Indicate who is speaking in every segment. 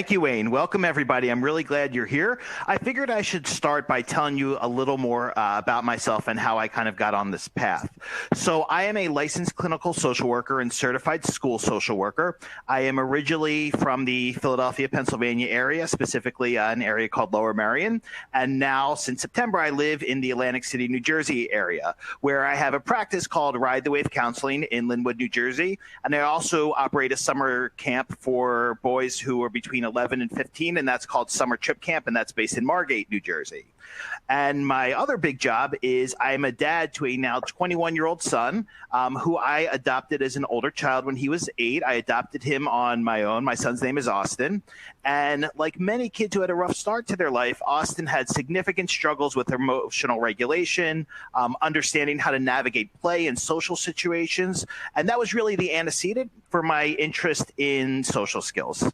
Speaker 1: Thank you, Wayne. Welcome, everybody. I'm really glad you're here. I figured I should start by telling you a little more about myself and how I kind of got on this path. So I am a licensed clinical social worker and certified school social worker. I am originally from the Philadelphia, Pennsylvania area, specifically an area called Lower Merion. And now, since September, I live in the Atlantic City, New Jersey area, where I have a practice called Ride the Wave Counseling in Linwood, New Jersey. And I also operate a summer camp for boys who are between 11 and 15, and that's called Summer Trip Camp, and that's based in Margate, New Jersey. And my other big job is I'm a dad to a now 21-year-old son who I adopted as an older child when he was 8. I adopted him on my own. My son's name is Austin. And like many kids who had a rough start to their life, Austin had significant struggles with emotional regulation, understanding how to navigate play in social situations. And that was really the antecedent for my interest in social skills.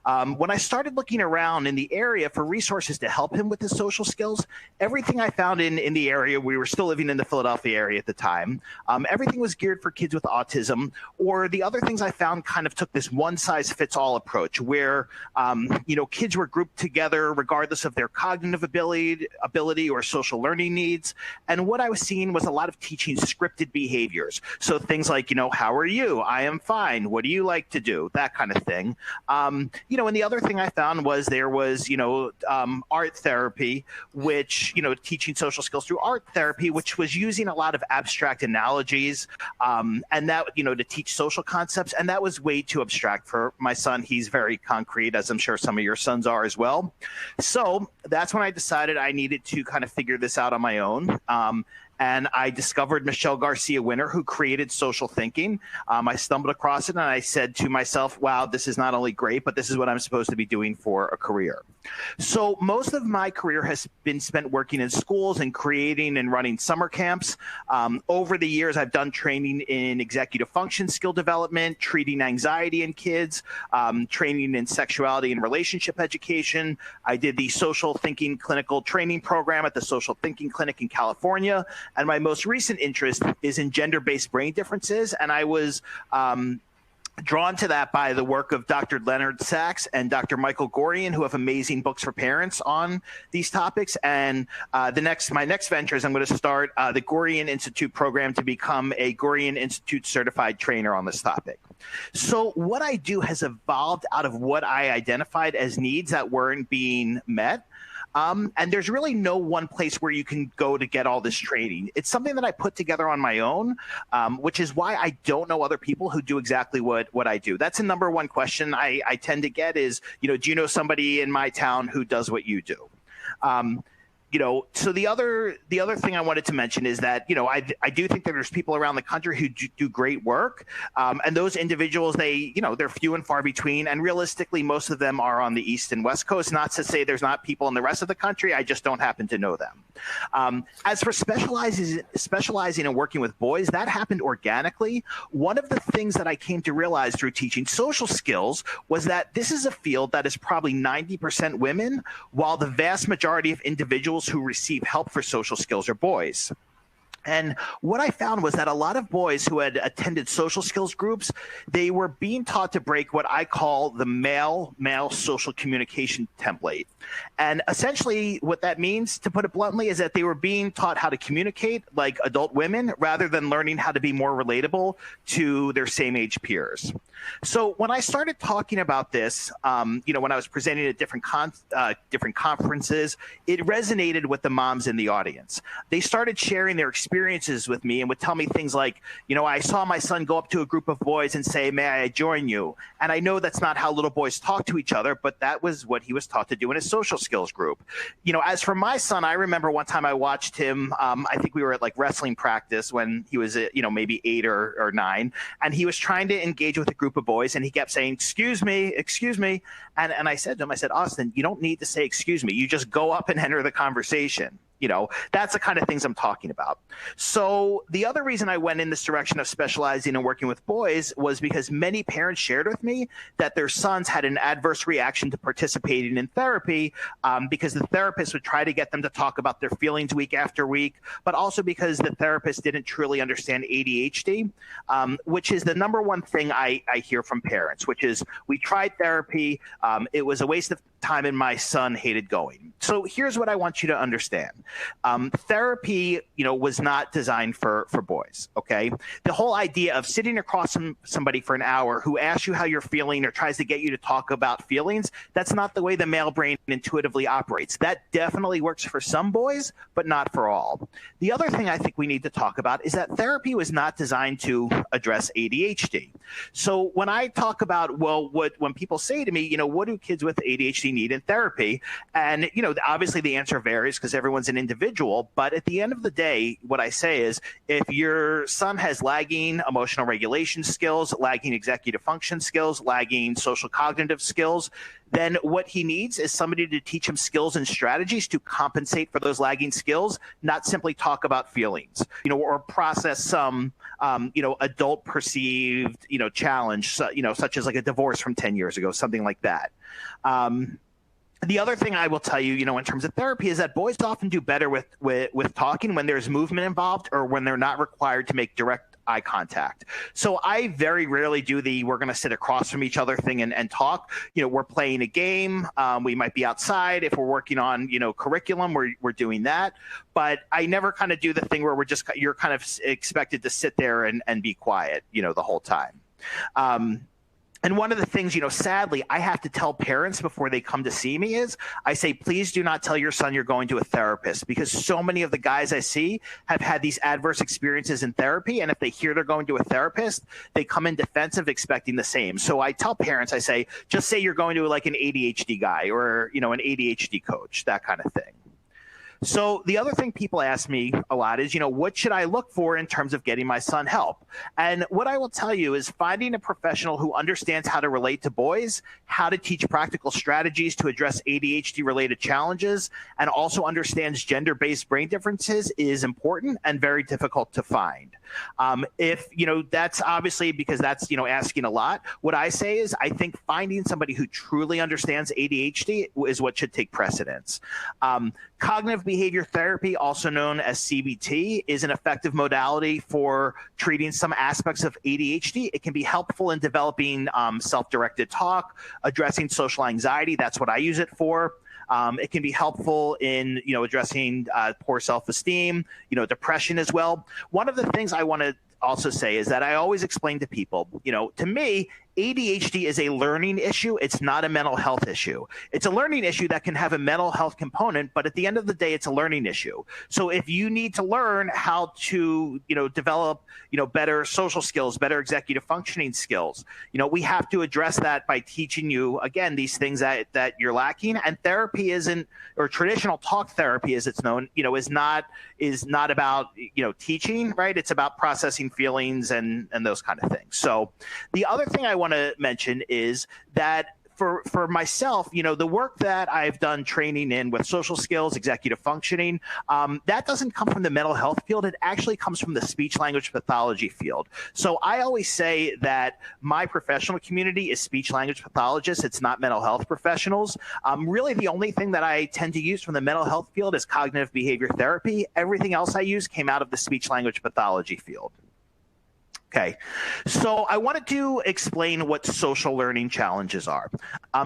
Speaker 1: When I started looking around in the area for resources to help him with his social skills, everything I found in the area, we were still living in the Philadelphia area at the time, everything was geared for kids with autism, or the other things I found kind of took this one-size-fits-all approach where, kids were grouped together regardless of their cognitive ability or social learning needs. And what I was seeing was a lot of teaching scripted behaviors. So things like, how are you? I am fine. What do you like to do? That kind of thing. And the other thing I found was there was, art therapy, which, teaching social skills through art therapy, which was using a lot of abstract analogies and that, to teach social concepts. And that was way too abstract for my son. He's very concrete, as I'm sure some of your sons are as well. So that's when I decided I needed to kind of figure this out on my own. And I discovered Michelle Garcia Winner, who created social thinking. I stumbled across it and I said to myself, wow, this is not only great, but this is what I'm supposed to be doing for a career. So most of my career has been spent working in schools and creating and running summer camps. Over the years, I've done training in executive function skill development, treating anxiety in kids, training in sexuality and relationship education. I did the social thinking clinical training program at the Social Thinking Clinic in California. And my most recent interest is in gender-based brain differences. And I was drawn to that by the work of Dr. Leonard Sachs and Dr. Michael Gorian, who have amazing books for parents on these topics. And my next venture is I'm going to start the Gorian Institute program to become a Gorian Institute certified trainer on this topic. So what I do has evolved out of what I identified as needs that weren't being met. And there's really no one place where you can go to get all this training. It's something that I put together on my own, which is why I don't know other people who do exactly what I do. That's the number one question I tend to get is, do you know somebody in my town who does what you do? So the other thing I wanted to mention is that, I do think that there's people around the country who do great work. And those individuals, they're few and far between. And realistically, most of them are on the East and West Coast. Not to say there's not people in the rest of the country. I just don't happen to know them. As for specializing and working with boys, that happened organically. One of the things that I came to realize through teaching social skills was that this is a field that is probably 90% women, while the vast majority of individuals who receive help for social skills are boys. And what I found was that a lot of boys who had attended social skills groups, they were being taught to break what I call the male social communication template. And essentially what that means, to put it bluntly, is that they were being taught how to communicate like adult women rather than learning how to be more relatable to their same age peers. So when I started talking about this, when I was presenting at different conferences, it resonated with the moms in the audience. They started sharing their experiences with me and would tell me things like, I saw my son go up to a group of boys and say, may I join you? And I know that's not how little boys talk to each other, but that was what he was taught to do in his social skills group. As for my son, I remember one time I watched him, I think we were at like wrestling practice when he was, maybe 8 or 9, and he was trying to engage with a group of boys and he kept saying, excuse me. And I said to him, Austin, you don't need to say, excuse me. You just go up and enter the conversation. That's the kind of things I'm talking about. So the other reason I went in this direction of specializing and working with boys was because many parents shared with me that their sons had an adverse reaction to participating in therapy because the therapist would try to get them to talk about their feelings week after week, but also because the therapist didn't truly understand ADHD, which is the number one thing I hear from parents, which is we tried therapy, It was a waste of time, and my son hated going. So here's what I want you to understand. Therapy, was not designed for boys, okay? The whole idea of sitting across somebody for an hour who asks you how you're feeling or tries to get you to talk about feelings, that's not the way the male brain intuitively operates. That definitely works for some boys, but not for all. The other thing I think we need to talk about is that therapy was not designed to address ADHD. So when I talk about, when people say to me, what do kids with ADHD need in therapy? And, obviously the answer varies because everyone's an individual. But at the end of the day, what I say is if your son has lagging emotional regulation skills, lagging executive function skills, lagging social cognitive skills, then what he needs is somebody to teach him skills and strategies to compensate for those lagging skills, not simply talk about feelings, or process some, adult perceived, challenge, such as like a divorce from 10 years ago, something like that. The other thing I will tell you, in terms of therapy is that boys often do better with talking when there's movement involved or when they're not required to make direct eye contact. So I very rarely do we're going to sit across from each other thing and talk. We're playing a game. We might be outside. If we're working on, curriculum, we're doing that. But I never kind of do the thing where you're kind of expected to sit there and be quiet, the whole time. And one of the things, sadly, I have to tell parents before they come to see me is I say, please do not tell your son you're going to a therapist, because so many of the guys I see have had these adverse experiences in therapy. And if they hear they're going to a therapist, they come in defensive expecting the same. So I tell parents, I say, just say you're going to like an ADHD guy or, an ADHD coach, that kind of thing. So the other thing people ask me a lot is, what should I look for in terms of getting my son help? And what I will tell you is finding a professional who understands how to relate to boys, how to teach practical strategies to address ADHD-related challenges, and also understands gender-based brain differences is important and very difficult to find. If, that's obviously because that's, asking a lot. What I say is I think finding somebody who truly understands ADHD is what should take precedence. Cognitive behavior therapy, also known as CBT, is an effective modality for treating some aspects of ADHD. It can be helpful in developing self-directed talk, addressing social anxiety. That's what I use it for. It can be helpful in, addressing poor self-esteem, depression as well. One of the things I want to also say is that I always explain to people, to me, ADHD is a learning issue. It's not a mental health issue. It's a learning issue that can have a mental health component, but at the end of the day, it's a learning issue. So if you need to learn how to, develop, better social skills, better executive functioning skills, we have to address that by teaching you, again, these things that you're lacking. And therapy isn't, or traditional talk therapy as it's known, is not about, teaching, right? It's about processing feelings and those kind of things. So the other thing I want to mention is that for myself, the work that I've done training in with social skills, executive functioning, that doesn't come from the mental health field. It actually comes from the speech language pathology field. So I always say that my professional community is speech language pathologists. It's not mental health professionals. Really, the only thing that I tend to use from the mental health field is cognitive behavior therapy. Everything else I use came out of the speech language pathology field. Okay, so I wanted to explain what social learning challenges are.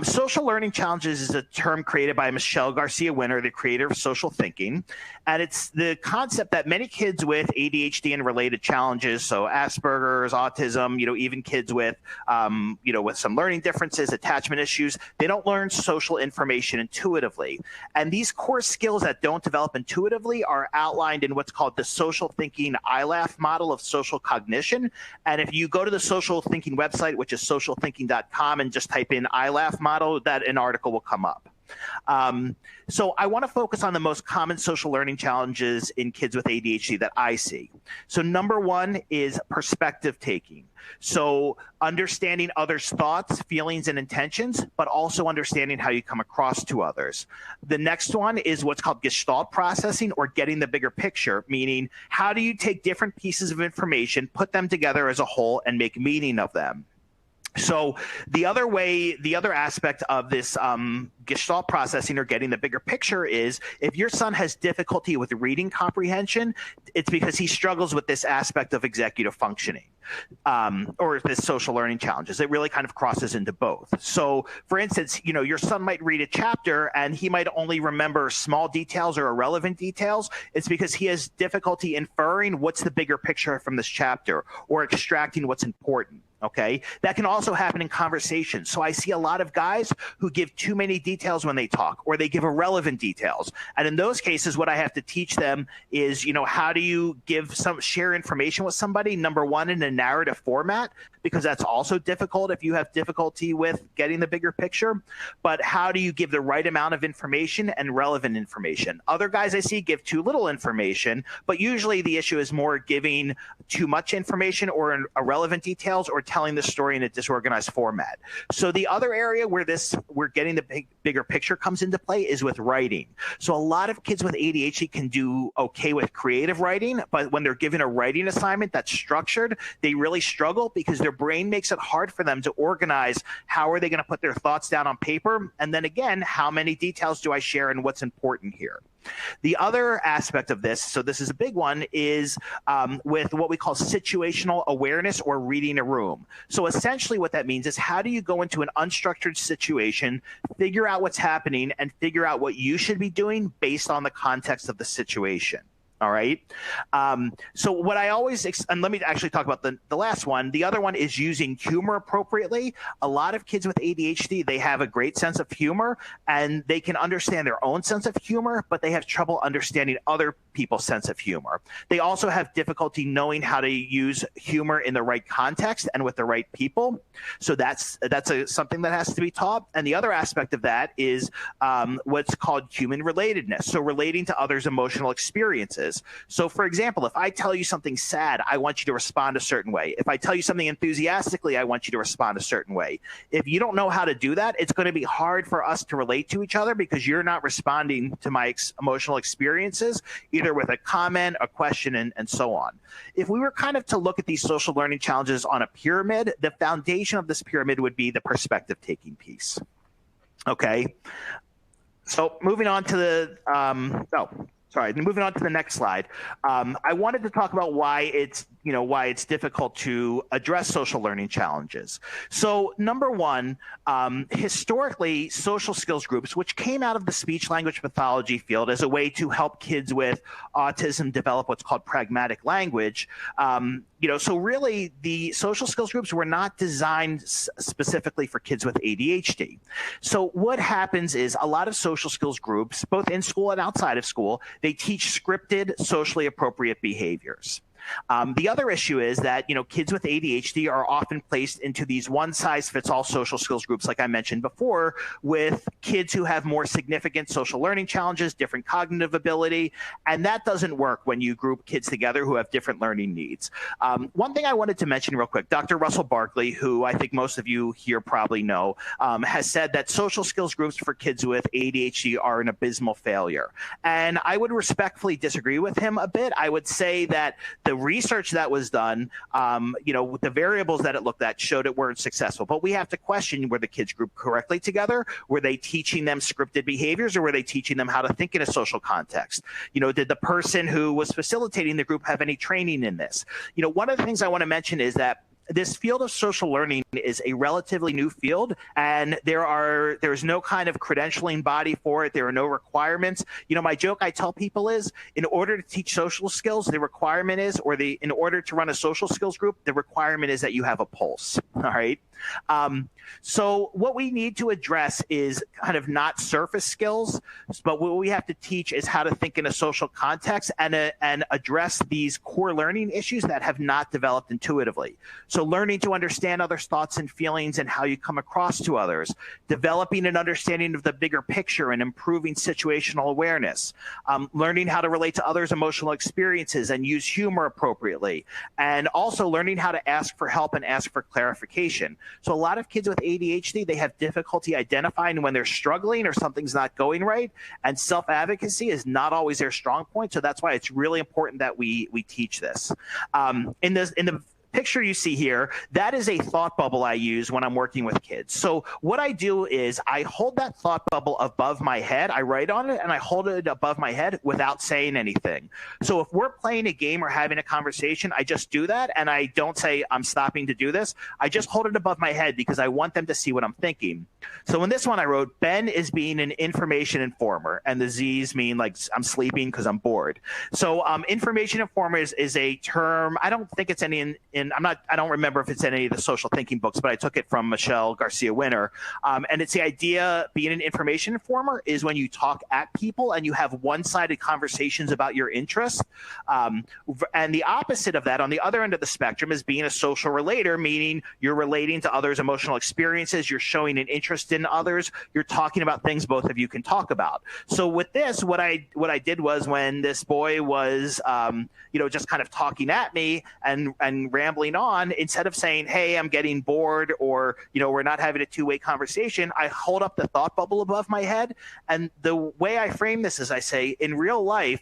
Speaker 1: Social learning challenges is a term created by Michelle Garcia Winner, the creator of social thinking. And it's the concept that many kids with ADHD and related challenges, so Aspergers, autism, even kids with, with some learning differences, attachment issues, they don't learn social information intuitively. And these core skills that don't develop intuitively are outlined in what's called the social thinking ILAF model of social cognition. And if you go to the social thinking website, which is socialthinking.com, and just type in ILAF model, that an article will come up. So I want to focus on the most common social learning challenges in kids with ADHD that I see. So number one is perspective taking. So understanding others' thoughts, feelings, and intentions, but also understanding how you come across to others. The next one is what's called gestalt processing, or getting the bigger picture, meaning how do you take different pieces of information, put them together as a whole, and make meaning of them? So the other aspect of this Gestalt processing or getting the bigger picture is if your son has difficulty with reading comprehension, it's because he struggles with this aspect of executive functioning or this social learning challenges. It really kind of crosses into both. So for instance, your son might read a chapter and he might only remember small details or irrelevant details. It's because he has difficulty inferring what's the bigger picture from this chapter or extracting what's important. Okay, that can also happen in conversations. So I see a lot of guys who give too many details when they talk, or they give irrelevant details. And in those cases, what I have to teach them is, how do you share information with somebody? Number one, in a narrative format, because that's also difficult if you have difficulty with getting the bigger picture. But how do you give the right amount of information and relevant information? Other guys I see give too little information, but usually the issue is more giving too much information or irrelevant details or telling the story in a disorganized format. So the other area where we're getting the bigger picture comes into play is with writing. So a lot of kids with ADHD can do okay with creative writing, but when they're given a writing assignment that's structured, they really struggle because their brain makes it hard for them to organize how are they going to put their thoughts down on paper, and then again, how many details do I share and what's important here. The other aspect of this, so this is a big one, is with what we call situational awareness or reading a room. So essentially what that means is how do you go into an unstructured situation, figure out what's happening, and figure out what you should be doing based on the context of the situation. All right. So what I always, and let me actually talk about the last one. The other one is using humor appropriately. A lot of kids with ADHD, they have a great sense of humor and they can understand their own sense of humor, but they have trouble understanding other people's sense of humor. They also have difficulty knowing how to use humor in the right context and with the right people. So that's something that has to be taught. And the other aspect of that is what's called human relatedness. So relating to others' emotional experiences. So for example, if I tell you something sad, I want you to respond a certain way. If I tell you something enthusiastically, I want you to respond a certain way. If you don't know how to do that, it's going to be hard for us to relate to each other because you're not responding to my emotional experiences, either with a comment, a question, and so on. If we were kind of to look at these social learning challenges on a pyramid, the foundation of this pyramid would be the perspective taking piece. Okay. So moving on to moving on to the next slide. I wanted to talk about why it's difficult to address social learning challenges. So number one, historically, social skills groups, which came out of the speech language pathology field as a way to help kids with autism develop what's called pragmatic language, so really the social skills groups were not designed specifically for kids with ADHD. So what happens is a lot of social skills groups, both in school and outside of school, they teach scripted, socially appropriate behaviors. The other issue is that, kids with ADHD are often placed into these one-size-fits-all social skills groups, like I mentioned before, with kids who have more significant social learning challenges, different cognitive ability, and that doesn't work when you group kids together who have different learning needs. One thing I wanted to mention real quick, Dr. Russell Barkley, who I think most of you here probably know, has said that social skills groups for kids with ADHD are an abysmal failure. And I would respectfully disagree with him a bit. I would say that the research that was done, with the variables that it looked at showed it weren't successful. But we have to question, were the kids grouped correctly together? Were they teaching them scripted behaviors, or were they teaching them how to think in a social context? Did the person who was facilitating the group have any training in this? One of the things I want to mention is that this field of social learning is a relatively new field, and there's no kind of credentialing body for it. There are no requirements. My joke I tell people is, in order to teach social skills, the requirement is, in order to run a social skills group, the requirement is that you have a pulse. All right. So what we need to address is kind of not surface skills, but what we have to teach is how to think in a social context and address these core learning issues that have not developed intuitively. So learning to understand others' thoughts and feelings and how you come across to others, developing an understanding of the bigger picture and improving situational awareness, learning how to relate to others' emotional experiences and use humor appropriately, and also learning how to ask for help and ask for clarification. So a lot of kids with ADHD, they have difficulty identifying when they're struggling or something's not going right, and self-advocacy is not always their strong point. So that's why it's really important that we teach this. In the picture you see here, that is a thought bubble I use when I'm working with kids. So what I do is I hold that thought bubble above my head. I write on it and I hold it above my head without saying anything. So if we're playing a game or having a conversation, I just do that. And I don't say I'm stopping to do this. I just hold it above my head because I want them to see what I'm thinking. So in this one, I wrote, Ben is being an information informer. And the Z's mean like I'm sleeping because I'm bored. So information informer is a term. I don't think it's any I don't remember if it's in any of the social thinking books, but I took it from Michelle Garcia Winner. And it's the idea, being an information informer is when you talk at people and you have one-sided conversations about your interests. And the opposite of that, on the other end of the spectrum, is being a social relator, meaning you're relating to others' emotional experiences, you're showing an interest in others, you're talking about things both of you can talk about. So with this, what I did was, when this boy was, just kind of talking at me and rambling on, instead of saying, hey, I'm getting bored, or, we're not having a two-way conversation, I hold up the thought bubble above my head. And the way I frame this is I say, in real life,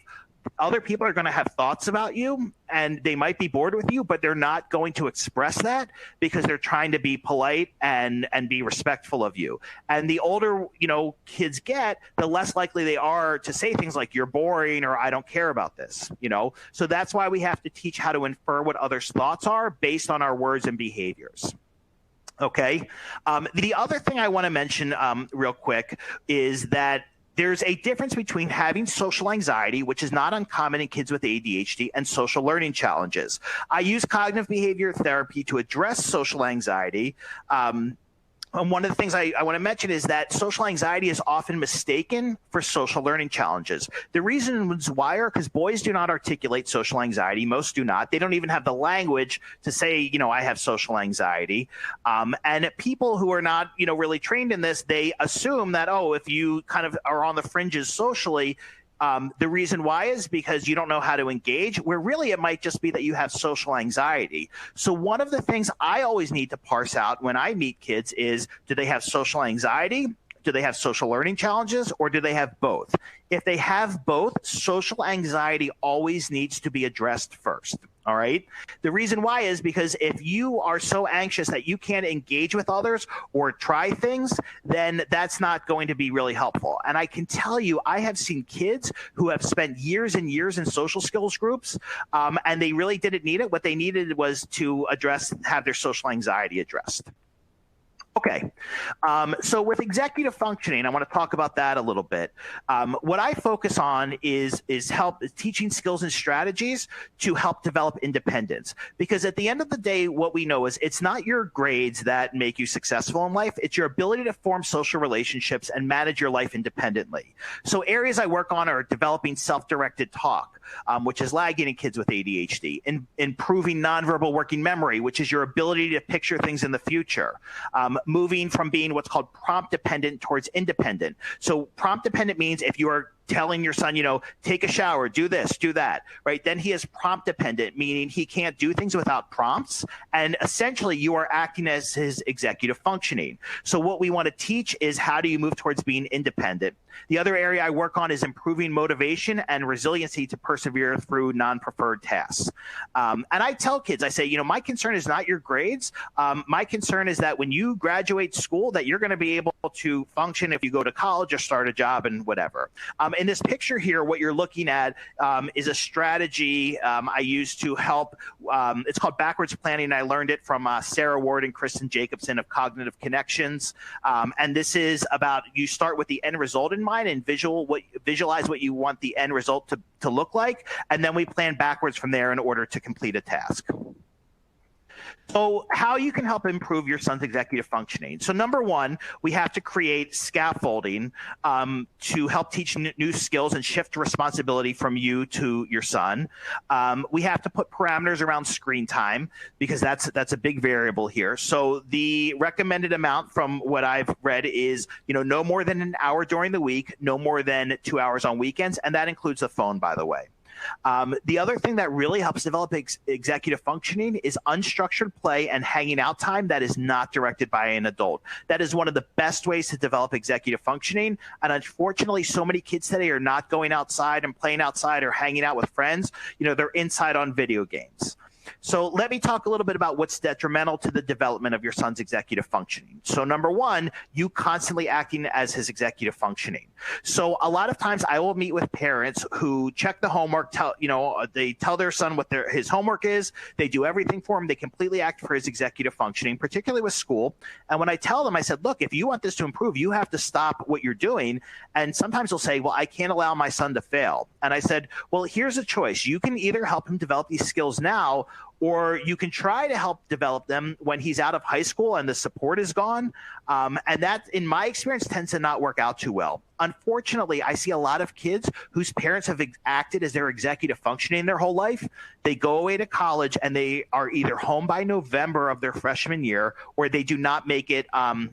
Speaker 1: other people are going to have thoughts about you and they might be bored with you, but they're not going to express that because they're trying to be polite and be respectful of you. And the older, kids get, the less likely they are to say things like you're boring or I don't care about this, So that's why we have to teach how to infer what others' thoughts are based on our words and behaviors. Okay. The other thing I want to mention real quick is that there's a difference between having social anxiety, which is not uncommon in kids with ADHD, and social learning challenges. I use cognitive behavior therapy to address social anxiety. And one of the things I want to mention is that social anxiety is often mistaken for social learning challenges. The reasons why are because boys do not articulate social anxiety. Most do not. They don't even have the language to say, I have social anxiety. And people who are not, really trained in this, they assume that, if you kind of are on the fringes socially, the reason why is because you don't know how to engage, where really it might just be that you have social anxiety. So one of the things I always need to parse out when I meet kids is, do they have social anxiety? Do they have social learning challenges, or do they have both? If they have both, social anxiety always needs to be addressed first. All right. The reason why is because if you are so anxious that you can't engage with others or try things, then that's not going to be really helpful. And I can tell you, I have seen kids who have spent years and years in social skills groups, and they really didn't need it. What they needed was to have their social anxiety addressed. Okay. So with executive functioning, I want to talk about that a little bit. What I focus on is teaching skills and strategies to help develop independence. Because at the end of the day, what we know is it's not your grades that make you successful in life. It's your ability to form social relationships and manage your life independently. So areas I work on are developing self-directed talk, which is lagging in kids with ADHD, improving nonverbal working memory, which is your ability to picture things in the future, moving from being what's called prompt dependent towards independent. So prompt dependent means if you are telling your son, take a shower, do this, do that, right? Then he is prompt dependent, meaning he can't do things without prompts. And essentially you are acting as his executive functioning. So what we want to teach is, how do you move towards being independent? The other area I work on is improving motivation and resiliency to persevere through non-preferred tasks. And I tell kids, I say, my concern is not your grades. My concern is that when you graduate school, that you're going to be able to function if you go to college or start a job and whatever. In this picture here, what you're looking at is a strategy I use to help. It's called backwards planning. I learned it from Sarah Ward and Kristen Jacobson of Cognitive Connections. And this is about, you start with the end result in mind and visualize what you want the end result to look like. And then we plan backwards from there in order to complete a task. So how you can help improve your son's executive functioning. So number one, we have to create scaffolding to help teach new skills and shift responsibility from you to your son. We have to put parameters around screen time, because that's a big variable here. So the recommended amount from what I've read is, no more than an hour during the week, no more than 2 hours on weekends. And that includes the phone, by the way. The other thing that really helps develop executive functioning is unstructured play and hanging out time that is not directed by an adult. That is one of the best ways to develop executive functioning. And unfortunately, so many kids today are not going outside and playing outside or hanging out with friends. They're inside on video games. So let me talk a little bit about what's detrimental to the development of your son's executive functioning. So number one, you constantly acting as his executive functioning. So a lot of times I will meet with parents who check the homework, they tell their son what his homework is, they do everything for him, they completely act for his executive functioning, particularly with school. And when I tell them, I said, look, if you want this to improve, you have to stop what you're doing. And sometimes they'll say, well, I can't allow my son to fail. And I said, well, here's a choice. You can either help him develop these skills now, or you can try to help develop them when he's out of high school and the support is gone. And that, in my experience, tends to not work out too well. Unfortunately, I see a lot of kids whose parents have acted as their executive functioning their whole life. They go away to college and they are either home by November of their freshman year, or they do not make it,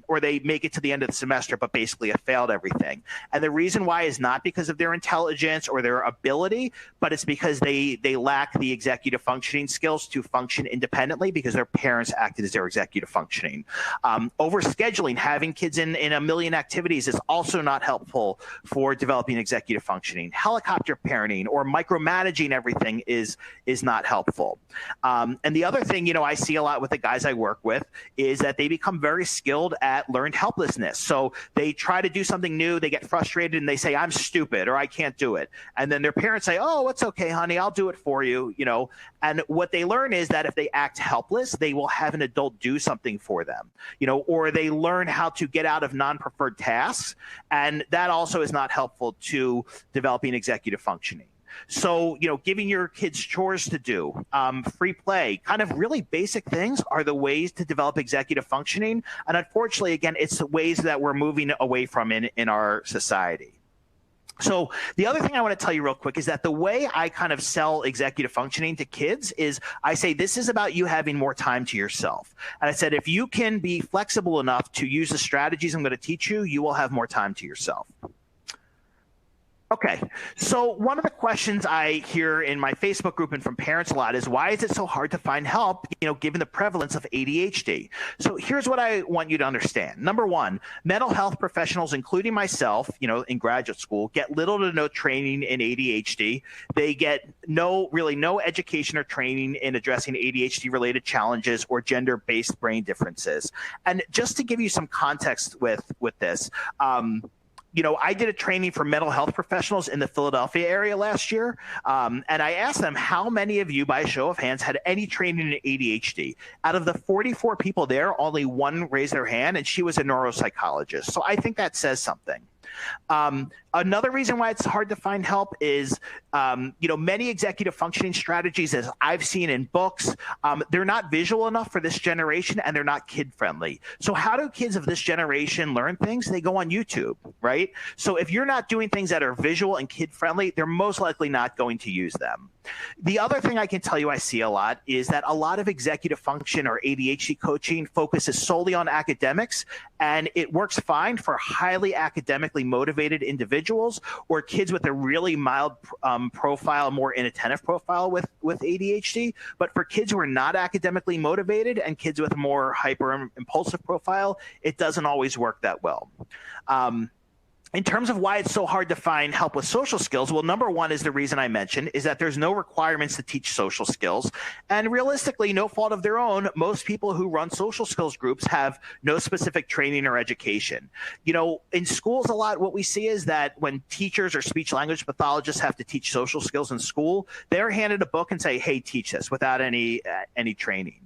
Speaker 1: or they make it to the end of the semester, but basically have failed everything. And the reason why is not because of their intelligence or their ability, but it's because they lack the executive functioning skills to function independently because their parents acted as their executive functioning. Overscheduling, having kids in a million activities is also not helpful for developing executive functioning. Helicopter parenting or micromanaging everything is not helpful. And the other thing, I see a lot with the guys I work with is that they become very skilled at learned helplessness. So they try to do something new, they get frustrated and they say, I'm stupid or I can't do it. And then their parents say, oh, it's okay, honey, I'll do it for you, And what they learn is that if they act helpless, they will have an adult do something for them, or they learn how to get out of non-preferred tasks. And that also is not helpful to developing executive functioning. So, giving your kids chores to do, free play, kind of really basic things are the ways to develop executive functioning. And unfortunately, again, it's the ways that we're moving away from in our society. So the other thing I want to tell you real quick is that the way I kind of sell executive functioning to kids is I say, this is about you having more time to yourself. And I said, if you can be flexible enough to use the strategies I'm going to teach you, you will have more time to yourself. Okay, so one of the questions I hear in my Facebook group and from parents a lot is, why is it so hard to find help, given the prevalence of ADHD? So here's what I want you to understand. Number one, mental health professionals, including myself, in graduate school, get little to no training in ADHD. They get no education or training in addressing ADHD-related challenges or gender-based brain differences. And just to give you some context with this, I did a training for mental health professionals in the Philadelphia area last year, and I asked them, how many of you, by a show of hands, had any training in ADHD? Out of the 44 people there, only one raised their hand, and she was a neuropsychologist. So I think that says something. Another reason why it's hard to find help is, many executive functioning strategies, as I've seen in books, they're not visual enough for this generation and they're not kid friendly. So how do kids of this generation learn things? They go on YouTube, right? So if you're not doing things that are visual and kid friendly, they're most likely not going to use them. The other thing I can tell you I see a lot is that a lot of executive function or ADHD coaching focuses solely on academics, and it works fine for highly academically motivated individuals or kids with a really mild profile, more inattentive profile with ADHD. But for kids who are not academically motivated and kids with a more hyper impulsive profile, it doesn't always work that well. In terms of why it's so hard to find help with social skills, well, number one is the reason I mentioned, is that there's no requirements to teach social skills. And realistically, no fault of their own, most people who run social skills groups have no specific training or education. In schools a lot, what we see is that when teachers or speech language pathologists have to teach social skills in school, they're handed a book and say, hey, teach this, without any training.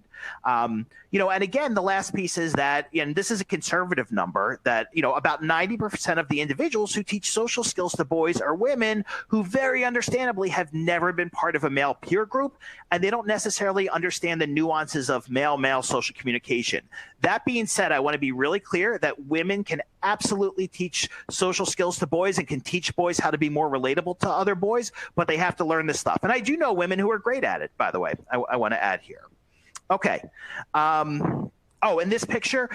Speaker 1: And again, the last piece is that, and this is a conservative number, that, about 90% of the individuals who teach social skills to boys are women who very understandably have never been part of a male peer group, and they don't necessarily understand the nuances of male-male social communication. That being said, I want to be really clear that women can absolutely teach social skills to boys and can teach boys how to be more relatable to other boys, but they have to learn this stuff. And I do know women who are great at it, by the way, I want to add here. Okay. Oh, in this picture,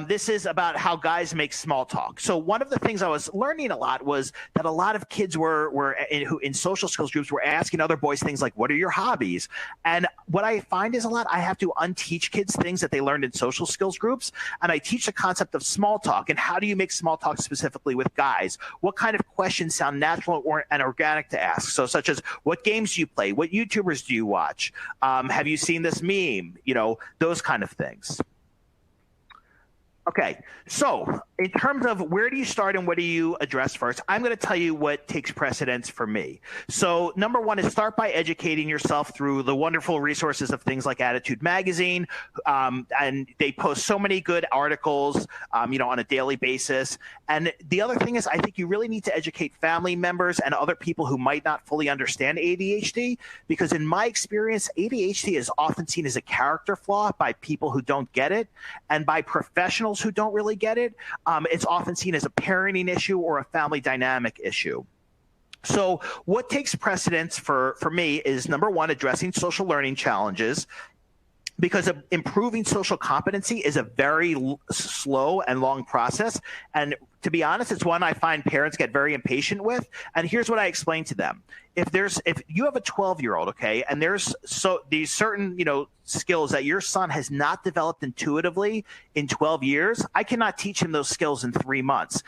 Speaker 1: this is about how guys make small talk. So one of the things I was learning a lot was that a lot of kids were in social skills groups were asking other boys things like, "What are your hobbies?" And what I find is a lot I have to unteach kids things that they learned in social skills groups, and I teach the concept of small talk and how do you make small talk specifically with guys. What kind of questions sound natural and organic to ask? So such as, what games do you play? What YouTubers do you watch? Have you seen this meme? Those kind of things. Okay, so in terms of where do you start and what do you address first, I'm going to tell you what takes precedence for me. So number one is start by educating yourself through the wonderful resources of things like ADDitude magazine, and they post so many good articles, on a daily basis. And the other thing is I think you really need to educate family members and other people who might not fully understand ADHD, because in my experience, ADHD is often seen as a character flaw by people who don't get it, and by professionals who don't really get it, it's often seen as a parenting issue or a family dynamic issue. So what takes precedence for me is, number one, addressing social learning challenges, because improving social competency is a very slow and long process. And to be honest, it's one I find parents get very impatient with. And here's what I explain to them. If you have a 12-year-old, okay, and there's these certain, skills that your son has not developed intuitively in 12 years, I cannot teach him those skills in 3 months.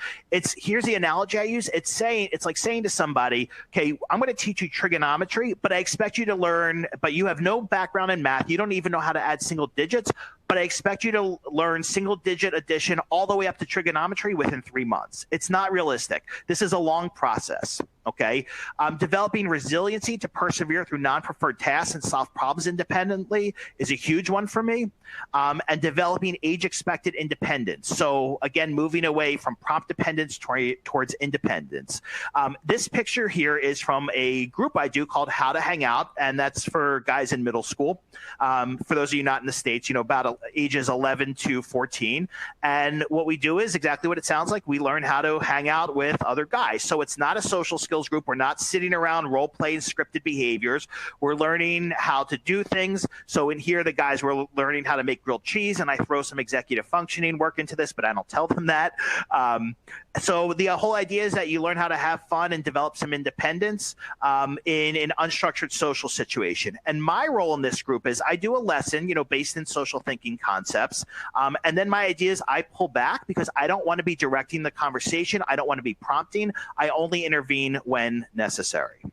Speaker 1: Here's the analogy I use. It's like saying to somebody, okay, I'm going to teach you trigonometry, but I expect you to learn, but you have no background in math. You don't even know how to add single digits, but I expect you to learn single digit addition all the way up to trigonometry within 3 months. It's not realistic. This is a long process. Okay. Developing resiliency to persevere through non-preferred tasks and solve problems independently is a huge one for me. And developing age-expected independence. So again, moving away from prompt dependence towards independence. This picture here is from a group I do called How to Hang Out, and that's for guys in middle school. For those of you not in the States, about ages 11 to 14. And what we do is exactly what it sounds like. We learn how to hang out with other guys. So it's not a social skills group. We're not sitting around role-playing scripted behaviors. We're learning how to do things. So in here, the guys were learning how to make grilled cheese, and I throw some executive functioning work into this, but I don't tell them that. So the whole idea is that you learn how to have fun and develop some independence in an unstructured social situation. And my role in this group is I do a lesson, based in social thinking concepts. And then my idea is I pull back because I don't want to be directing the conversation. I don't want to be prompting. I only intervene when necessary.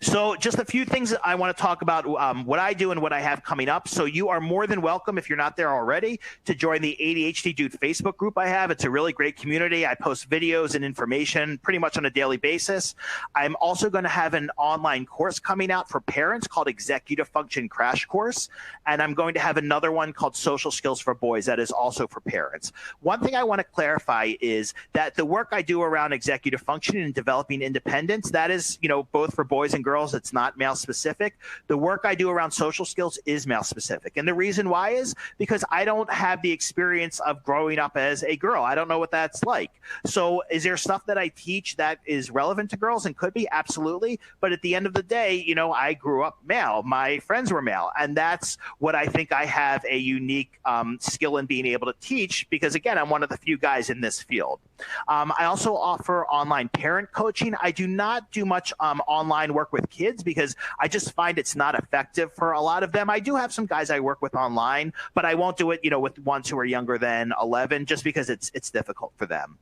Speaker 1: So just a few things that I want to talk about, what I do and what I have coming up. So you are more than welcome, if you're not there already, to join the ADHD Dude Facebook group I have. It's a really great community. I post videos and information pretty much on a daily basis. I'm also going to have an online course coming out for parents called Executive Function Crash Course. And I'm going to have another one called Social Skills for Boys that is also for parents. One thing I want to clarify is that the work I do around executive functioning and developing independence, that is, both for boys and girls. It's not male specific. The work I do around social skills is male specific. And the reason why is because I don't have the experience of growing up as a girl. I don't know what that's like. So is there stuff that I teach that is relevant to girls and could be? Absolutely. But at the end of the day, I grew up male. My friends were male. And that's what I think I have a unique skill in being able to teach, because again, I'm one of the few guys in this field. I also offer online parent coaching. I do not do much online work with kids because I just find it's not effective for a lot of them. I do have some guys I work with online, but I won't do it, with ones who are younger than 11, just because it's difficult for them.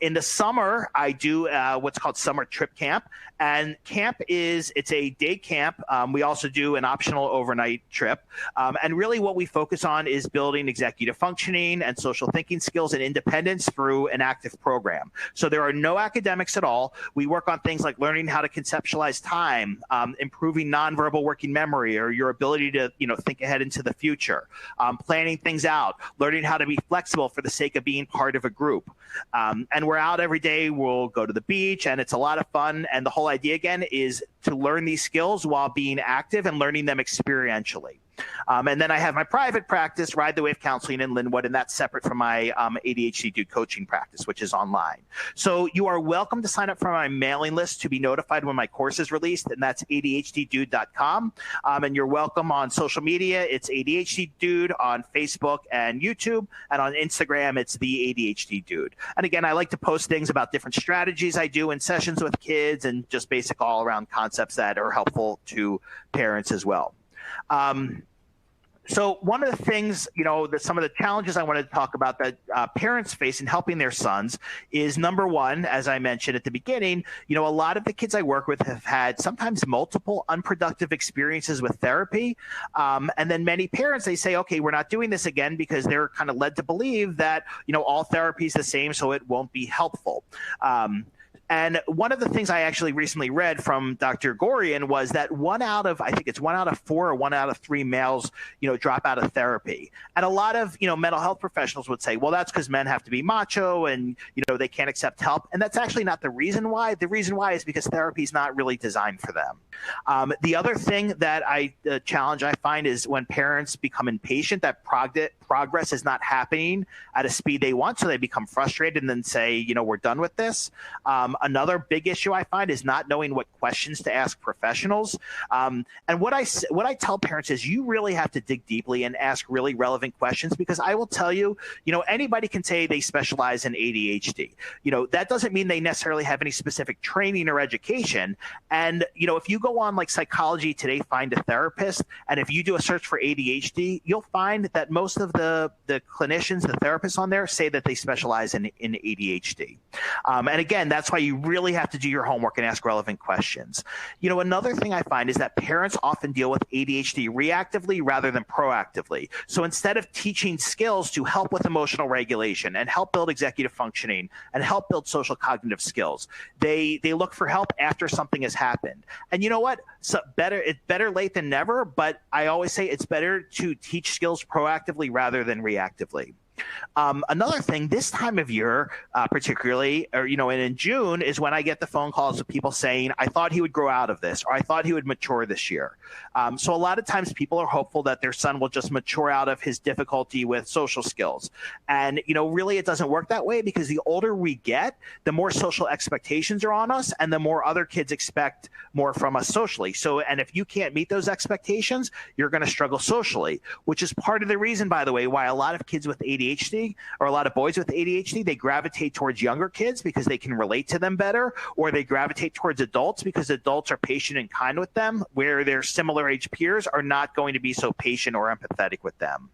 Speaker 1: In the summer, I do what's called summer trip camp, and it's a day camp. We also do an optional overnight trip, and really what we focus on is building executive functioning and social thinking skills and independence through an active program. So there are no academics at all. We work on things like learning how to conceptualize time, improving nonverbal working memory, or your ability to think ahead into the future, planning things out, learning how to be flexible for the sake of being part of a group. And we're out every day. We'll go to the beach, and it's a lot of fun. And the whole idea, again, is to learn these skills while being active and learning them experientially. And then I have my private practice, Ride the Wave Counseling in Linwood, and that's separate from my ADHD Dude coaching practice, which is online. So you are welcome to sign up for my mailing list to be notified when my course is released, and that's ADHDdude.com. And you're welcome on social media. It's ADHD Dude on Facebook and YouTube, and on Instagram, it's the ADHD Dude. And again, I like to post things about different strategies I do in sessions with kids and just basic all-around concepts that are helpful to parents as well. So one of the things, some of the challenges I wanted to talk about that parents face in helping their sons is, number one, as I mentioned at the beginning, a lot of the kids I work with have had sometimes multiple unproductive experiences with therapy. And then many parents, they say, okay, we're not doing this again because they're kind of led to believe that, all therapy is the same, so it won't be helpful. And one of the things I actually recently read from Dr. Gorian was that I think it's 1 out of 4 or 1 out of 3 males, drop out of therapy. And a lot of, mental health professionals would say, well, that's because men have to be macho and, they can't accept help. And that's actually not the reason why. The reason why is because therapy is not really designed for them. The other thing that challenge I find is when parents become impatient, that progress is not happening at a speed they want. So they become frustrated and then say, we're done with this. Another big issue I find is not knowing what questions to ask professionals. And what I tell parents is you really have to dig deeply and ask really relevant questions, because I will tell you, anybody can say they specialize in ADHD. That doesn't mean they necessarily have any specific training or education. And, if you go on like Psychology Today, find a therapist, and if you do a search for ADHD, you'll find that most of the clinicians, the therapists on there say that they specialize in ADHD. And again, that's why you really have to do your homework and ask relevant questions. Another thing I find is that parents often deal with ADHD reactively rather than proactively. So instead of teaching skills to help with emotional regulation and help build executive functioning and help build social cognitive skills, they look for help after something has happened. And you know what? It's better late than never, but I always say it's better to teach skills proactively rather than reactively. Another thing, this time of year, particularly, and in June, is when I get the phone calls of people saying, I thought he would grow out of this, or I thought he would mature this year. So a lot of times people are hopeful that their son will just mature out of his difficulty with social skills. And, really it doesn't work that way, because the older we get, the more social expectations are on us and the more other kids expect more from us socially. So, and if you can't meet those expectations, you're going to struggle socially, which is part of the reason, by the way, why a lot of kids with ADHD, or a lot of boys with ADHD, they gravitate towards younger kids because they can relate to them better, or they gravitate towards adults because adults are patient and kind with them, where their similar age peers are not going to be so patient or empathetic with them.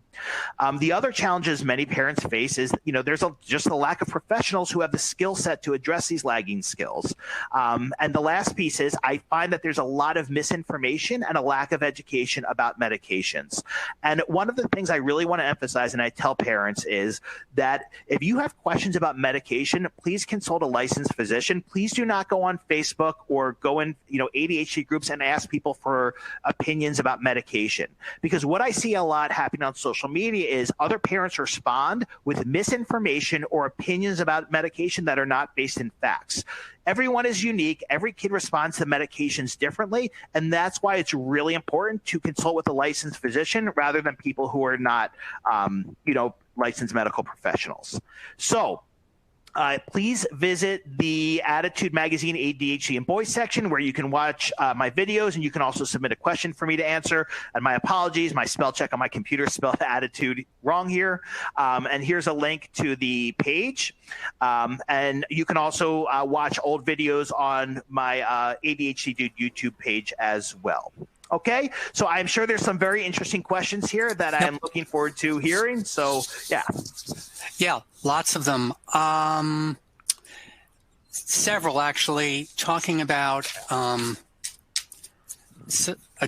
Speaker 1: The other challenges many parents face is, there's just a lack of professionals who have the skill set to address these lagging skills. And the last piece is I find that there's a lot of misinformation and a lack of education about medications. And one of the things I really want to emphasize, and I tell parents, is that if you have questions about medication, please consult a licensed physician. Please do not go on Facebook or go in, ADHD groups and ask people for opinions about medication. Because what I see a lot happening on social media is other parents respond with misinformation or opinions about medication that are not based in facts. Everyone is unique. Every kid responds to medications differently. And that's why it's really important to consult with a licensed physician rather than people who are not, licensed medical professionals. So please visit the ADDitude magazine ADHD and Boys section, where you can watch my videos, and you can also submit a question for me to answer. And my apologies, my spell check on my computer spelled ADDitude wrong here. And here's a link to the page. And you can also watch old videos on my ADHD Dude YouTube page as well. Okay, so I'm sure there's some very interesting questions here that I am looking forward to hearing. So, yeah.
Speaker 2: Yeah, lots of them. Several, actually, talking about a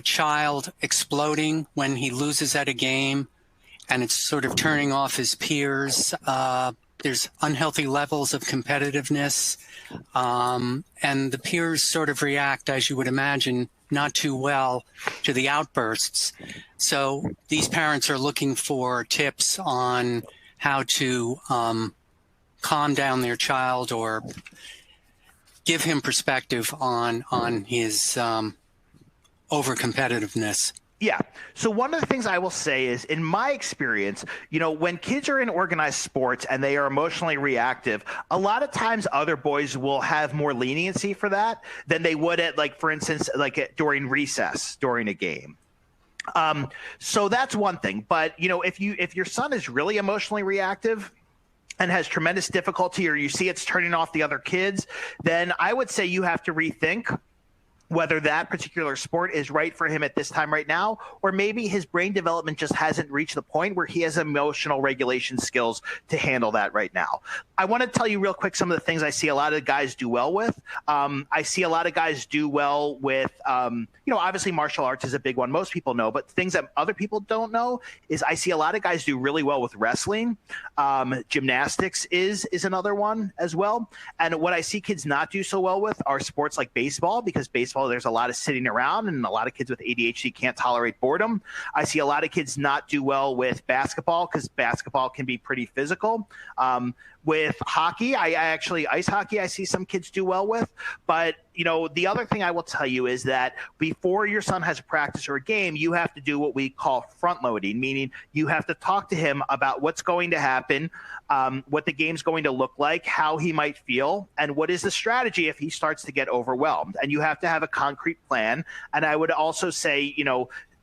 Speaker 2: child exploding when he loses at a game, and it's sort of turning off his peers. There's unhealthy levels of competitiveness, and the peers sort of react, as you would imagine, not too well to the outbursts. So these parents are looking for tips on how to calm down their child or give him perspective on his over-competitiveness.
Speaker 1: Yeah. So one of the things I will say is, in my experience, when kids are in organized sports and they are emotionally reactive, a lot of times other boys will have more leniency for that than they would at, like, for instance, during recess during a game. So that's one thing. But, if your son is really emotionally reactive and has tremendous difficulty, or you see it's turning off the other kids, then I would say you have to rethink whether that particular sport is right for him at this time right now, or maybe his brain development just hasn't reached the point where he has emotional regulation skills to handle that right now. I want to tell you real quick some of the things I see a lot of guys do well with. I see a lot of guys do well with, obviously martial arts is a big one. Most people know, but things that other people don't know is I see a lot of guys do really well with wrestling. Gymnastics is another one as well. And what I see kids not do so well with are sports like baseball, because baseball, there's a lot of sitting around, and a lot of kids with ADHD can't tolerate boredom. I see a lot of kids not do well with basketball, because basketball can be pretty physical. With hockey, ice hockey, I see some kids do well with. But, the other thing I will tell you is that before your son has a practice or a game, you have to do what we call front loading, meaning you have to talk to him about what's going to happen, what the game's going to look like, how he might feel, and what is the strategy if he starts to get overwhelmed. And you have to have a concrete plan. And I would also say,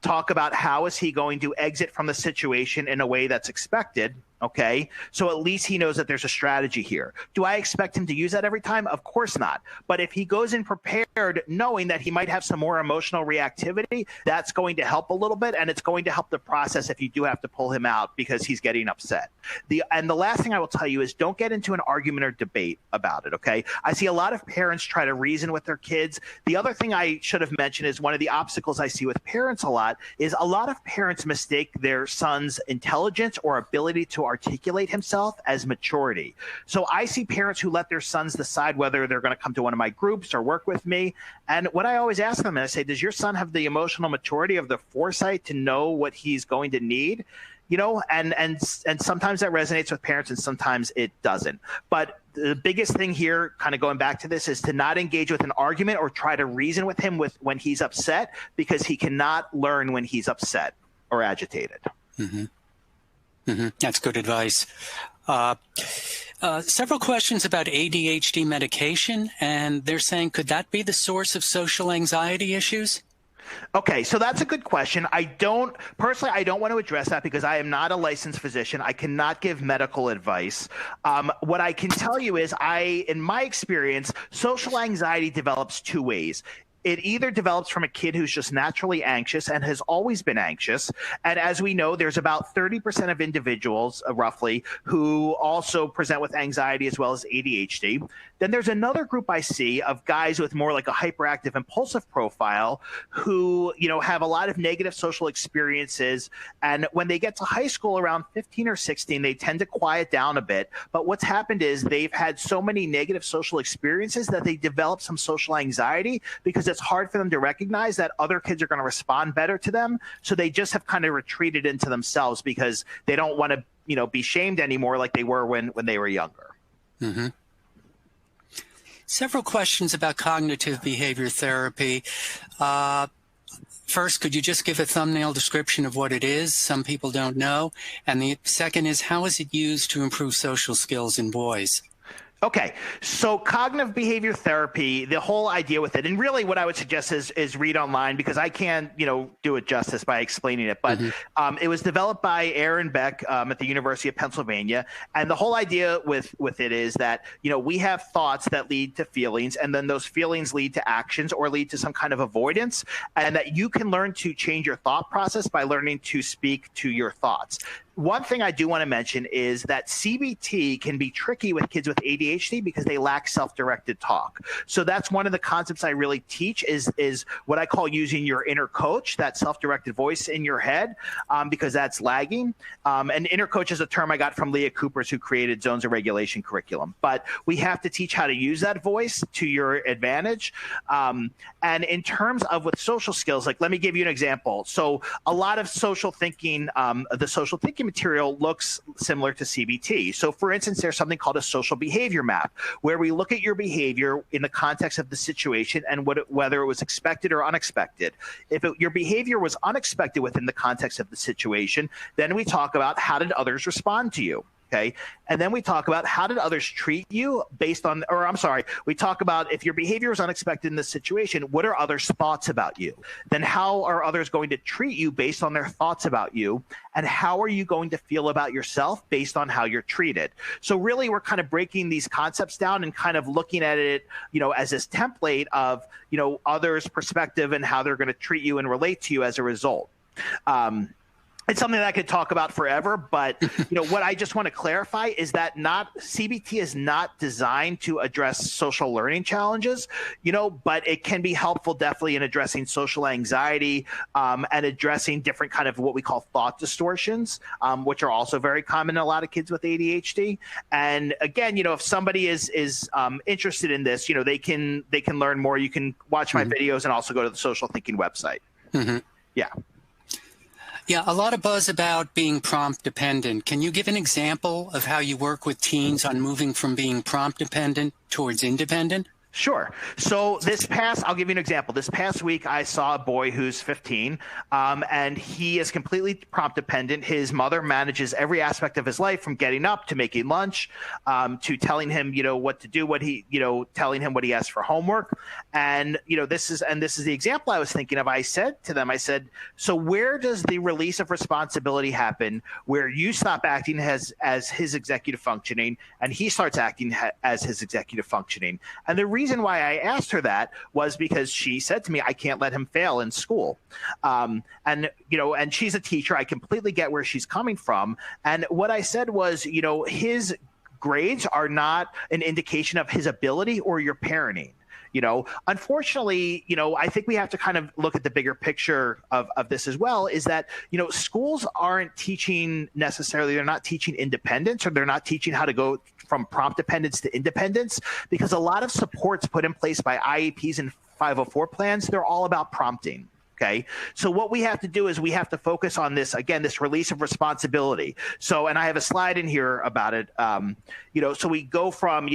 Speaker 1: talk about how is he going to exit from the situation in a way that's expected. Okay, so at least he knows that there's a strategy here. Do I expect him to use that every time? Of course not. But if he goes in prepared, knowing that he might have some more emotional reactivity, that's going to help a little bit, and it's going to help the process if you do have to pull him out because he's getting upset. And the last thing I will tell you is, don't get into an argument or debate about it, okay? I see a lot of parents try to reason with their kids. The other thing I should have mentioned is one of the obstacles I see with parents a lot is a lot of parents mistake their son's intelligence or ability to articulate himself as maturity. So I see parents who let their sons decide whether they're going to come to one of my groups or work with me. And what I always ask them, and I say, does your son have the emotional maturity of the foresight to know what he's going to need? And sometimes that resonates with parents and sometimes it doesn't. But the biggest thing here, kind of going back to this, is to not engage with an argument or try to reason with him when he's upset, because he cannot learn when he's upset or agitated.
Speaker 2: Mm-hmm. Mm-hmm. That's good advice. Several questions about ADHD medication, and they're saying, could that be the source of social anxiety issues?
Speaker 1: Okay, so that's a good question. I don't want to address that because I am not a licensed physician. I cannot give medical advice. What I can tell you is in my experience, social anxiety develops two ways. It either develops from a kid who's just naturally anxious and has always been anxious. And as we know, there's about 30% of individuals, roughly, who also present with anxiety as well as ADHD. Then there's another group I see of guys with more like a hyperactive impulsive profile who, have a lot of negative social experiences. And when they get to high school around 15 or 16, they tend to quiet down a bit. But what's happened is they've had so many negative social experiences that they develop some social anxiety, because it's hard for them to recognize that other kids are going to respond better to them. So they just have kind of retreated into themselves because they don't want to, be shamed anymore like they were when they were younger.
Speaker 2: Mm-hmm. Several questions about cognitive behavior therapy. First, could you just give a thumbnail description of what it is? Some people don't know. And the second is, how is it used to improve social skills in boys?
Speaker 1: Okay, so cognitive behavior therapy, the whole idea with it, and really what I would suggest is read online, because I can't, do it justice by explaining it. But it was developed by Aaron Beck at the University of Pennsylvania, and the whole idea with it is that we have thoughts that lead to feelings, and then those feelings lead to actions or lead to some kind of avoidance, and that you can learn to change your thought process by learning to speak to your thoughts. One thing I do want to mention is that CBT can be tricky with kids with ADHD because they lack self-directed talk. So that's one of the concepts I really teach is what I call using your inner coach, that self-directed voice in your head, because that's lagging. And inner coach is a term I got from Leah Coopers, who created Zones of Regulation curriculum. But we have to teach how to use that voice to your advantage. And in terms of with social skills, like let me give you an example. So a lot of social thinking, the social thinking material looks similar to CBT. So for instance, there's something called a social behavior map, where we look at your behavior in the context of the situation and whether it was expected or unexpected. If your behavior was unexpected within the context of the situation, then we talk about how did others respond to you. Okay. And then we talk about how did others treat you based on, or I'm sorry, we talk about if your behavior is unexpected in this situation, what are others' thoughts about you? Then how are others going to treat you based on their thoughts about you? And how are you going to feel about yourself based on how you're treated? So really, we're kind of breaking these concepts down and kind of looking at it, as this template of, others' perspective and how they're going to treat you and relate to you as a result. It's something that I could talk about forever, but what I just want to clarify is that CBT is not designed to address social learning challenges, but it can be helpful definitely in addressing social anxiety and addressing different kind of what we call thought distortions, which are also very common in a lot of kids with ADHD. And again, if somebody is interested in this, they can learn more. You can watch my videos and also go to the Social Thinking website. Mm-hmm. Yeah.
Speaker 2: Yeah, a lot of buzz about being prompt dependent. Can you give an example of how you work with teens on moving from being prompt dependent towards independent?
Speaker 1: Sure. So I'll give you an example. This past week, I saw a boy who's 15, and he is completely prompt dependent. His mother manages every aspect of his life, from getting up to making lunch, to telling him, what to do, telling him what he has for homework. And, this is the example I was thinking of. I said to them, so where does the release of responsibility happen where you stop acting as his executive functioning and he starts acting as his executive functioning? And the reason why I asked her that was because she said to me, I can't let him fail in school. And she's a teacher. I completely get where she's coming from. And what I said was, his grades are not an indication of his ability or your parenting. Unfortunately, I think we have to kind of look at the bigger picture of this as well, is that, schools aren't teaching necessarily, they're not teaching independence, or they're not teaching how to go from prompt dependence to independence, because a lot of supports put in place by IEPs and 504 plans, they're all about prompting. Okay. So what we have to do is we have to focus on this, again, this release of responsibility. So, and I have a slide in here about it. So we go from,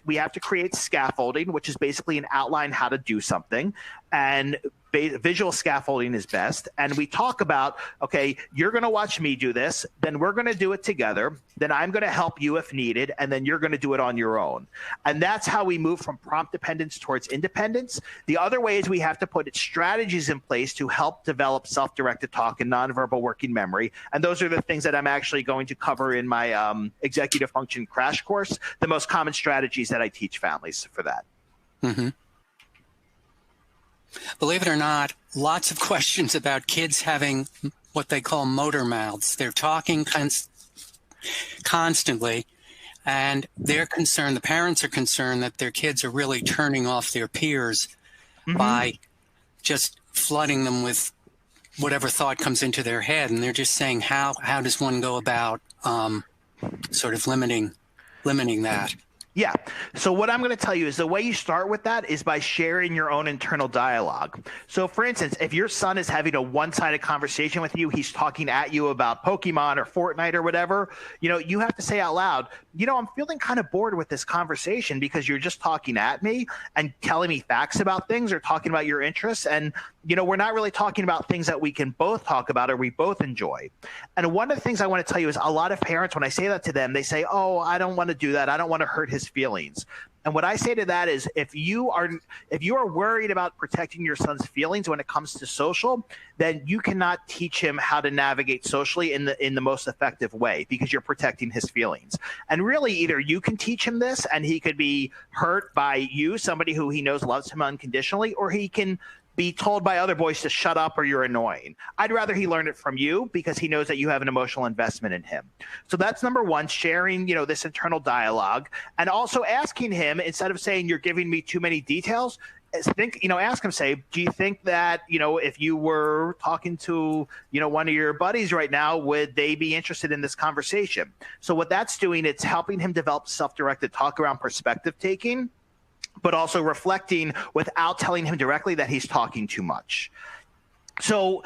Speaker 1: we have to create scaffolding, which is basically an outline how to do something. And visual scaffolding is best. And we talk about, okay, you're going to watch me do this, then we're going to do it together, then I'm going to help you if needed, and then you're going to do it on your own. And that's how we move from prompt dependence towards independence. The other way is we have to put strategies in place to help develop self-directed talk and nonverbal working memory. And those are the things that I'm actually going to cover in my executive function crash course, the most common strategies that I teach families for that.
Speaker 2: Mm-hmm. Believe it or not, lots of questions about kids having what they call motor mouths. They're talking constantly, and they're concerned, the parents are concerned that their kids are really turning off their peers by just flooding them with whatever thought comes into their head. And they're just saying, how does one go about sort of limiting that?
Speaker 1: Yeah. So what I'm going to tell you is the way you start with that is by sharing your own internal dialogue. So for instance, if your son is having a one-sided conversation with you, he's talking at you about Pokemon or Fortnite or whatever, you have to say out loud, I'm feeling kind of bored with this conversation because you're just talking at me and telling me facts about things or talking about your interests. And, we're not really talking about things that we can both talk about or we both enjoy. And one of the things I want to tell you is a lot of parents, when I say that to them, they say, oh, I don't want to do that. I don't want to hurt his feelings. And what I say to that is if you are worried about protecting your son's feelings when it comes to social, then you cannot teach him how to navigate socially in the most effective way because you're protecting his feelings. And really, either you can teach him this and he could be hurt by you, somebody who he knows loves him unconditionally, or he can be told by other boys to shut up or you're annoying. I'd rather he learn it from you because he knows that you have an emotional investment in him. So that's number one, sharing, this internal dialogue, and also asking him, instead of saying you're giving me too many details, ask him, say, do you think that, if you were talking to, one of your buddies right now, would they be interested in this conversation? So what that's doing, it's helping him develop self-directed talk around perspective taking, but also reflecting without telling him directly that he's talking too much. So,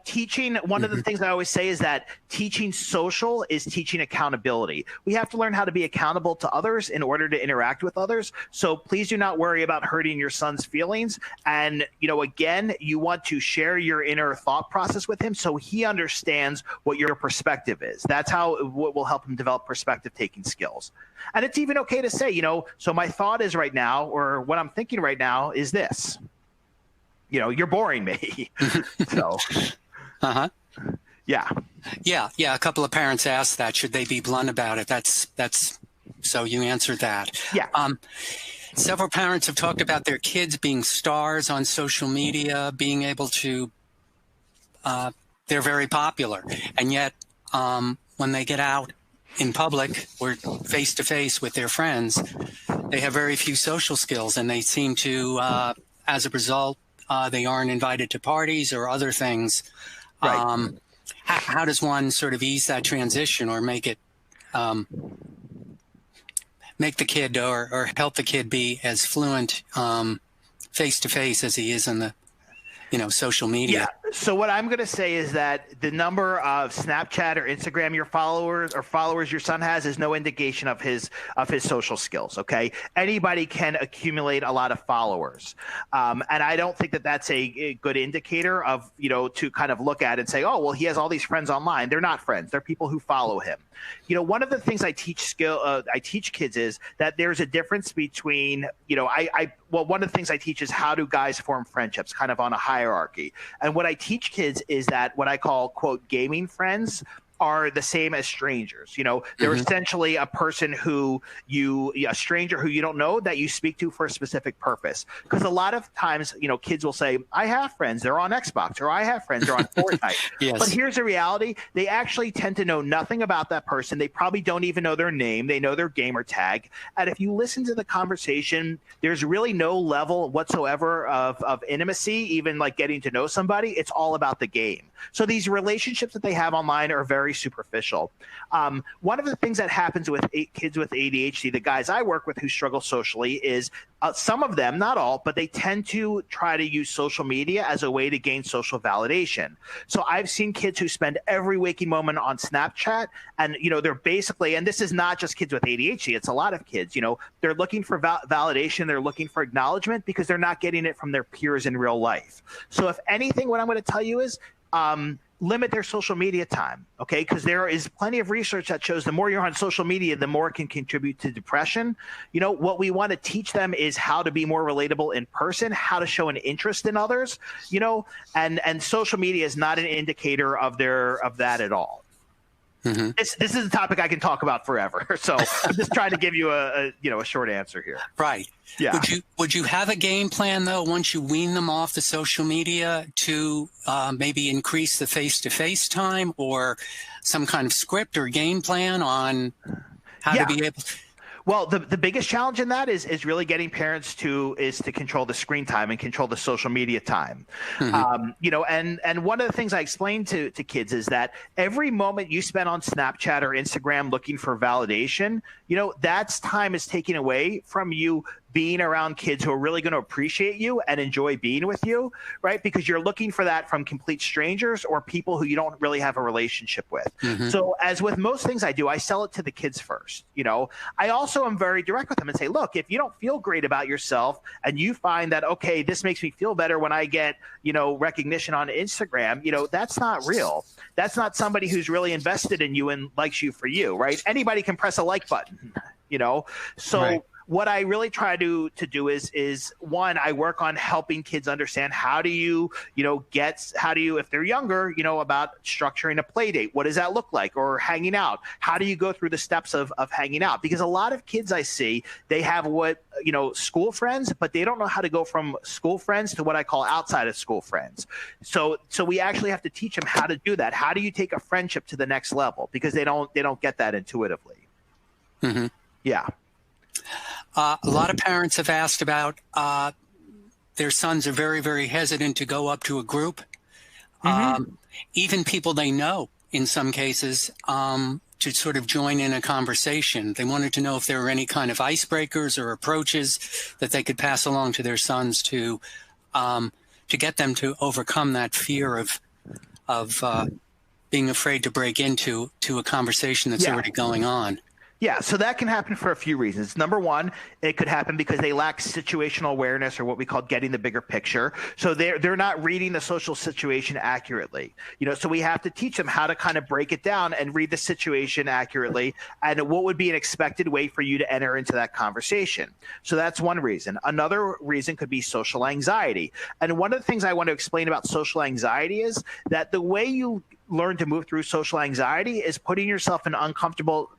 Speaker 1: teaching, one of the things I always say is that teaching social is teaching accountability. We have to learn how to be accountable to others in order to interact with others. So please do not worry about hurting your son's feelings. And, again, you want to share your inner thought process with him so he understands what your perspective is. That's what will help him develop perspective taking skills. And it's even okay to say, so my thought is right now, or what I'm thinking right now is this. You're boring me. So, yeah.
Speaker 2: A couple of parents asked that. Should they be blunt about it? That's so you answered that.
Speaker 1: Yeah.
Speaker 2: Several parents have talked about their kids being stars on social media, being able to, they're very popular. And yet, when they get out in public or face to face with their friends, they have very few social skills, and they seem to, as a result, they aren't invited to parties or other things.
Speaker 1: Right.
Speaker 2: How does one sort of ease that transition or make it, make the kid or help the kid be as fluent face to face as he is in the, social media?
Speaker 1: Yeah. So what I'm going to say is that the number of Snapchat or Instagram followers your son has is no indication of his social skills. Okay. Anybody can accumulate a lot of followers. And I don't think that that's a good indicator of, to kind of look at and say, oh, well, he has all these friends online. They're not friends. They're people who follow him. One of the things I teach kids is that there's a difference between, one of the things I teach is how do guys form friendships, kind of on a hierarchy. And what I teach kids is that what I call, quote, gaming friends are the same as strangers. They're essentially a person a stranger who you don't know that you speak to for a specific purpose. Because a lot of times, kids will say, I have friends, they're on Xbox, or I have friends, they're on Fortnite.
Speaker 2: Yes.
Speaker 1: But here's the reality. They actually tend to know nothing about that person. They probably don't even know their name. They know their gamer tag. And if you listen to the conversation, there's really no level whatsoever of intimacy, even like getting to know somebody. It's all about the game. So these relationships that they have online are very superficial. One of the things that happens with kids with ADHD, the guys I work with who struggle socially, is some of them, not all, but they tend to try to use social media as a way to gain social validation. So I've seen kids who spend every waking moment on Snapchat, and they're basically, and this is not just kids with ADHD, it's a lot of kids, they're looking for validation, they're looking for acknowledgement because they're not getting it from their peers in real life. So if anything, what I'm going to tell you is limit their social media time, okay? Because there is plenty of research that shows the more you're on social media, the more it can contribute to depression. What we want to teach them is how to be more relatable in person, how to show an interest in others, and social media is not an indicator of that at all. Mm-hmm. This is a topic I can talk about forever. So I'm just trying to give you a short answer here.
Speaker 2: Right.
Speaker 1: Yeah.
Speaker 2: Would you have a game plan though once you wean them off the social media to maybe increase the face-to-face time, or some kind of script or game plan on how to be able?
Speaker 1: Well, the biggest challenge in that is really getting parents to control the screen time and control the social media time. Mm-hmm. And one of the things I explain to kids is that every moment you spend on Snapchat or Instagram looking for validation, that's time is taken away from you being around kids who are really going to appreciate you and enjoy being with you, right? Because you're looking for that from complete strangers or people who you don't really have a relationship with. Mm-hmm. So as with most things I do, I sell it to the kids first. I also am very direct with them and say, look, if you don't feel great about yourself and you find that, okay, this makes me feel better when I get, recognition on Instagram, that's not real. That's not somebody who's really invested in you and likes you for you, right? Anybody can press a like button, So right. What I really try to do is one, I work on helping kids understand how do you, if they're younger, about structuring a play date. What does that look like? Or hanging out. How do you go through the steps of hanging out? Because a lot of kids I see, they have school friends, but they don't know how to go from school friends to what I call outside of school friends. So we actually have to teach them how to do that. How do you take a friendship to the next level? Because they don't get that intuitively.
Speaker 2: Mm-hmm.
Speaker 1: Yeah.
Speaker 2: A lot of parents have asked about their sons are very, very hesitant to go up to a group,
Speaker 1: mm-hmm.
Speaker 2: Even people they know in some cases, to sort of join in a conversation. They wanted to know if there were any kind of icebreakers or approaches that they could pass along to their sons to to get them to overcome that fear of being afraid to break into a conversation that's already going on.
Speaker 1: Yeah, so that can happen for a few reasons. Number one, it could happen because they lack situational awareness, or what we call getting the bigger picture. So they're not reading the social situation accurately. So we have to teach them how to kind of break it down and read the situation accurately, and what would be an expected way for you to enter into that conversation. So that's one reason. Another reason could be social anxiety. And one of the things I want to explain about social anxiety is that the way you learn to move through social anxiety is putting yourself in uncomfortable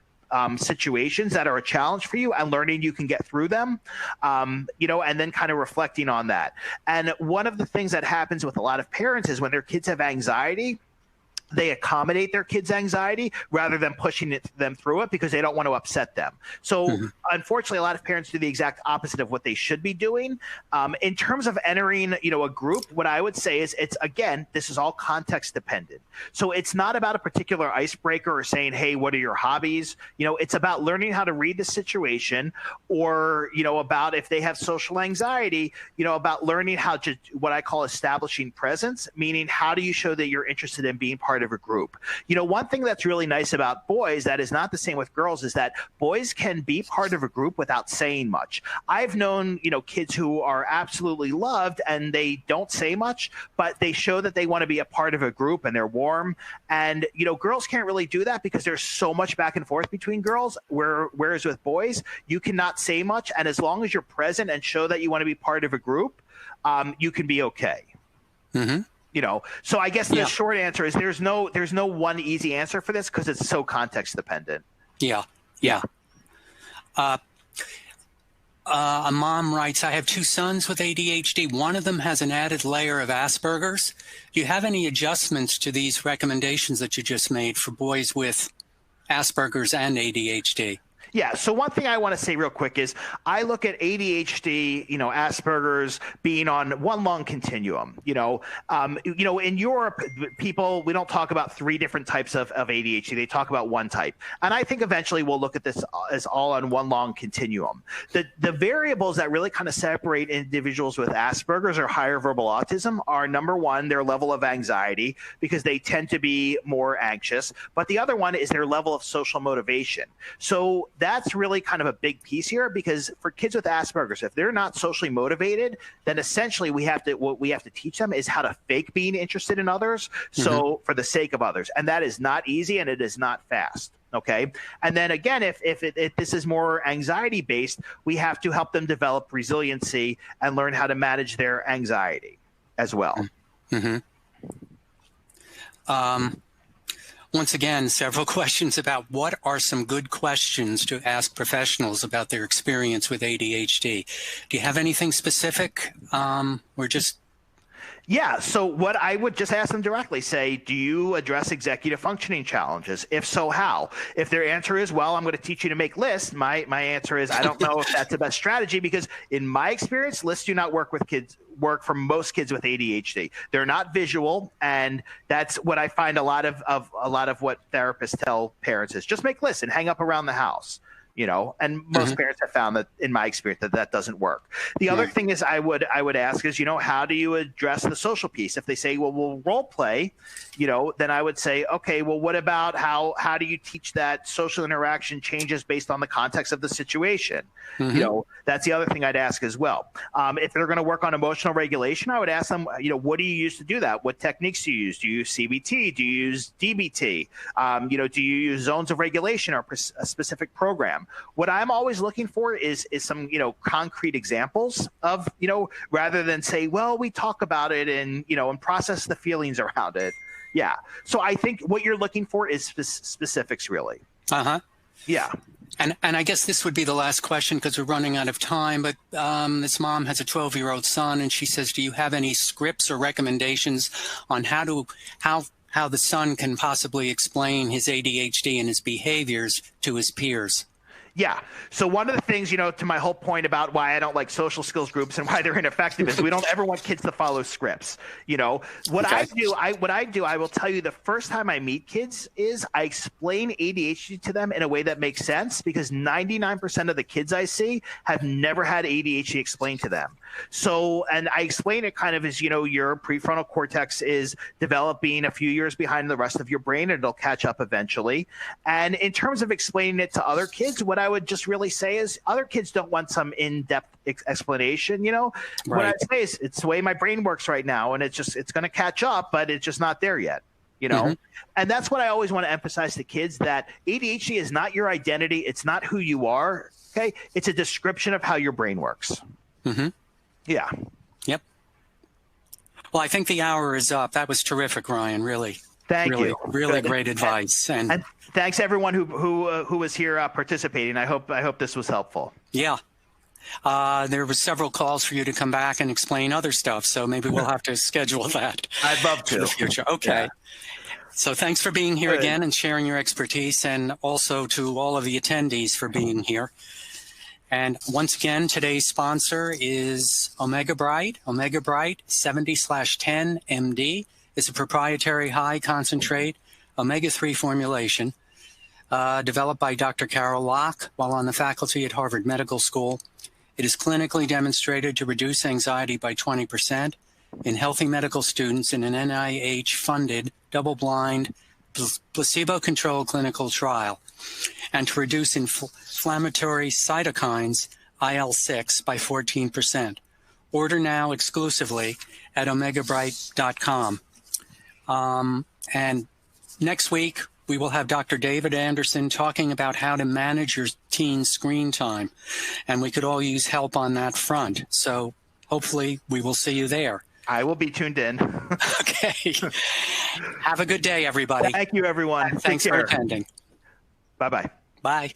Speaker 1: situations that are a challenge for you and learning you can get through them, and then kind of reflecting on that. And one of the things that happens with a lot of parents is when their kids have anxiety, they accommodate their kids' anxiety rather than pushing them through it because they don't want to upset them. So unfortunately, a lot of parents do the exact opposite of what they should be doing. In terms of entering, a group, what I would say is this is all context dependent. So it's not about a particular icebreaker or saying, hey, what are your hobbies? It's about learning how to read the situation, or, about if they have social anxiety, about learning how to, what I call establishing presence, meaning how do you show that you're interested in being part of a group. One thing that's really nice about boys that is not the same with girls is that boys can be part of a group without saying much. I've known, kids who are absolutely loved and they don't say much, but they show that they want to be a part of a group and they're warm. And, girls can't really do that because there's so much back and forth between girls, whereas with boys, you cannot say much. And as long as you're present and show that you want to be part of a group, you can be okay. Mm-hmm. So I guess the short answer is there's no one easy answer for this because it's so context dependent.
Speaker 2: Yeah. A mom writes, I have 2 sons with ADHD. One of them has an added layer of Aspergers. Do you have any adjustments to these recommendations that you just made for boys with Aspergers and ADHD?
Speaker 1: Yeah. So one thing I want to say real quick is I look at ADHD, Asperger's being on one long continuum. In Europe, people, we don't talk about 3 different types of ADHD. They talk about one type. And I think eventually we'll look at this as all on one long continuum. The variables that really kind of separate individuals with Asperger's or higher verbal autism are, number one, their level of anxiety, because they tend to be more anxious. But the other one is their level of social motivation. So that's really kind of a big piece here, because for kids with Asperger's, if they're not socially motivated, then essentially what we have to teach them is how to fake being interested in others. So for the sake of others, and that is not easy and it is not fast. Okay. And then again, if this is more anxiety based, we have to help them develop resiliency and learn how to manage their anxiety as well.
Speaker 2: Once again, several questions about what are some good questions to ask professionals about their experience with ADHD. Do you have anything specific?
Speaker 1: Yeah. So what I would just ask them directly, say, do you address executive functioning challenges? If so, how? If their answer is, well, I'm going to teach you to make lists, my answer is, I don't know if that's the best strategy, because in my experience, lists do not work for most kids with ADHD. They're not visual, and that's what I find a lot of what therapists tell parents is just make lists and hang up around the house. And most parents have found that, in my experience, that doesn't work. The other thing is I would ask is, how do you address the social piece? If they say, well, we'll role play, then I would say, okay, well, what about how do you teach that social interaction changes based on the context of the situation? That's the other thing I'd ask as well. If they're going to work on emotional regulation, I would ask them, what do you use to do that? What techniques do you use? Do you use CBT? Do you use DBT? Do you use zones of regulation or a specific program? What I'm always looking for is some, concrete examples of, rather than say, well, we talk about it and process the feelings around it. Yeah. So I think what you're looking for is specifics, really. Yeah.
Speaker 2: And I guess this would be the last question because we're running out of time, but this mom has a 12-year-old son, and she says, do you have any scripts or recommendations on how the son can possibly explain his ADHD and his behaviors to his peers?
Speaker 1: Yeah. So one of the things, to my whole point about why I don't like social skills groups and why they're ineffective is we don't ever want kids to follow scripts. What
Speaker 2: Okay.
Speaker 1: I do, I will tell you the first time I meet kids is I explain ADHD to them in a way that makes sense, because 99% of the kids I see have never had ADHD explained to them. So, and I explain it kind of as, your prefrontal cortex is developing a few years behind the rest of your brain, and it'll catch up eventually. And in terms of explaining it to other kids, what I would just really say is other kids don't want some in-depth explanation. What I'd say is it's the way my brain works right now, and it's going to catch up, but it's just not there yet. And that's what I always want to emphasize to kids, that ADHD is not your identity. It's not who you are. Okay. It's a description of how your brain works. Yeah.
Speaker 2: Yep. Well, I think the hour is up. That was terrific, Ryan. Really.
Speaker 1: Thank you.
Speaker 2: Really great advice. And
Speaker 1: thanks everyone who was here participating. I hope this was helpful.
Speaker 2: Yeah. There were several calls for you to come back and explain other stuff, so maybe we'll have to schedule that.
Speaker 1: I'd love to.
Speaker 2: In the future. Okay. Yeah. So thanks for being here again and sharing your expertise, and also to all of the attendees for being here. And once again, today's sponsor is Omega Bright. Omega Bright 70/10 MD is a proprietary high concentrate omega-3 formulation developed by Dr. Carol Locke while on the faculty at Harvard Medical School. It is clinically demonstrated to reduce anxiety by 20% in healthy medical students in an NIH-funded, double-blind, placebo-controlled clinical trial, and to reduce inflammatory cytokines, IL-6, by 14%. Order now exclusively at omegabright.com. And next week, we will have Dr. David Anderson talking about how to manage your teen screen time. And we could all use help on that front. So hopefully we will see you there.
Speaker 1: I will be tuned in.
Speaker 2: Okay. Have a good day, everybody.
Speaker 1: Thank you, everyone.
Speaker 2: Thanks for attending.
Speaker 1: Bye-bye.
Speaker 2: Bye.